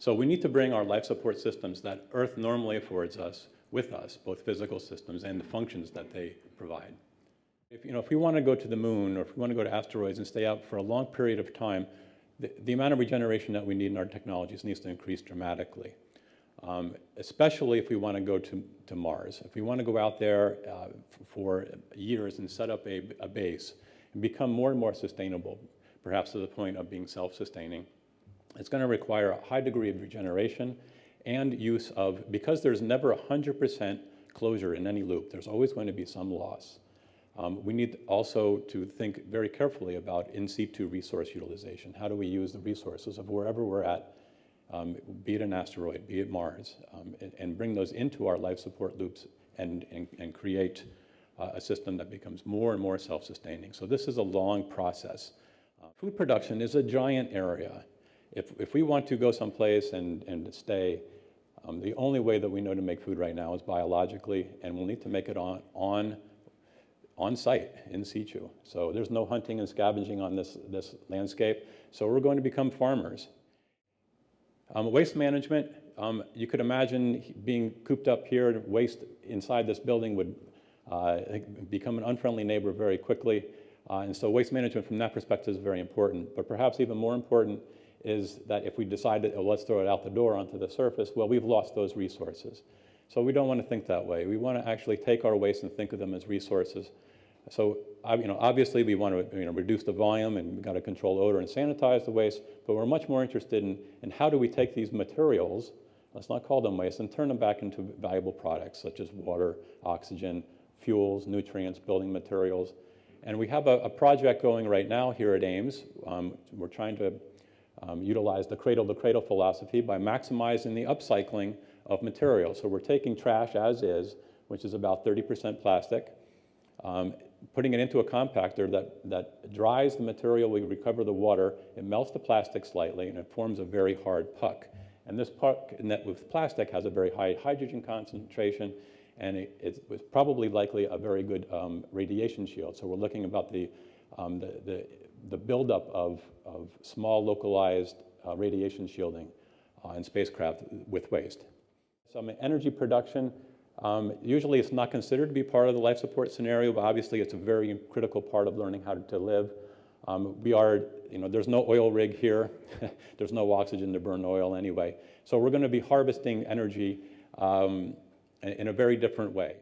So we need to bring our life support systems that Earth normally affords us with us, both physical systems and the functions that they provide. If we want to go to the moon, or if we want to go to asteroids and stay out for a long period of time, the amount of regeneration that we need in our technologies needs to increase dramatically, especially if we want to go to Mars. If we want to go out there for years and set up a base and become more and more sustainable, perhaps to the point of being self-sustaining, it's going to require a high degree of regeneration and use of, because there's never 100% closure in any loop, there's always going to be some loss. We need also to think very carefully about in situ resource utilization. How do we use the resources of wherever we're at, be it an asteroid, be it Mars, and bring those into our life support loops and create a system that becomes more and more self-sustaining. So this is a long process. Food production is a giant area. If we want to go someplace and stay, the only way that we know to make food right now is biologically, and we'll need to make it on site, in situ. So there's no hunting and scavenging on this landscape, so we're going to become farmers. Waste management, you could imagine being cooped up here, waste inside this building would become an unfriendly neighbor very quickly, and so waste management from that perspective is very important. But perhaps even more important is that if we decide that, oh, let's throw it out the door onto the surface, well, we've lost those resources. So we don't want to think that way. We want to actually take our waste and think of them as resources. So obviously we want to reduce the volume, and we've got to control odor and sanitize the waste, but we're much more interested in how do we take these materials, let's not call them waste, and turn them back into valuable products such as water, oxygen, fuels, nutrients, building materials. And we have a project going right now here at Ames. We're trying to utilize the cradle-to-cradle philosophy by maximizing the upcycling of materials. So we're taking trash as is, which is about 30% plastic, putting it into a compactor that dries the material. We recover the water, it melts the plastic slightly, and it forms a very hard puck. And this puck with plastic has a very high hydrogen concentration, and it was probably likely a very good radiation shield. So we're looking about the buildup of small localized radiation shielding in spacecraft with waste. Some energy production, usually it's not considered to be part of the life support scenario, but obviously it's a very critical part of learning how to live. There's no oil rig here. There's no oxygen to burn oil anyway. So we're going to be harvesting energy in a very different way.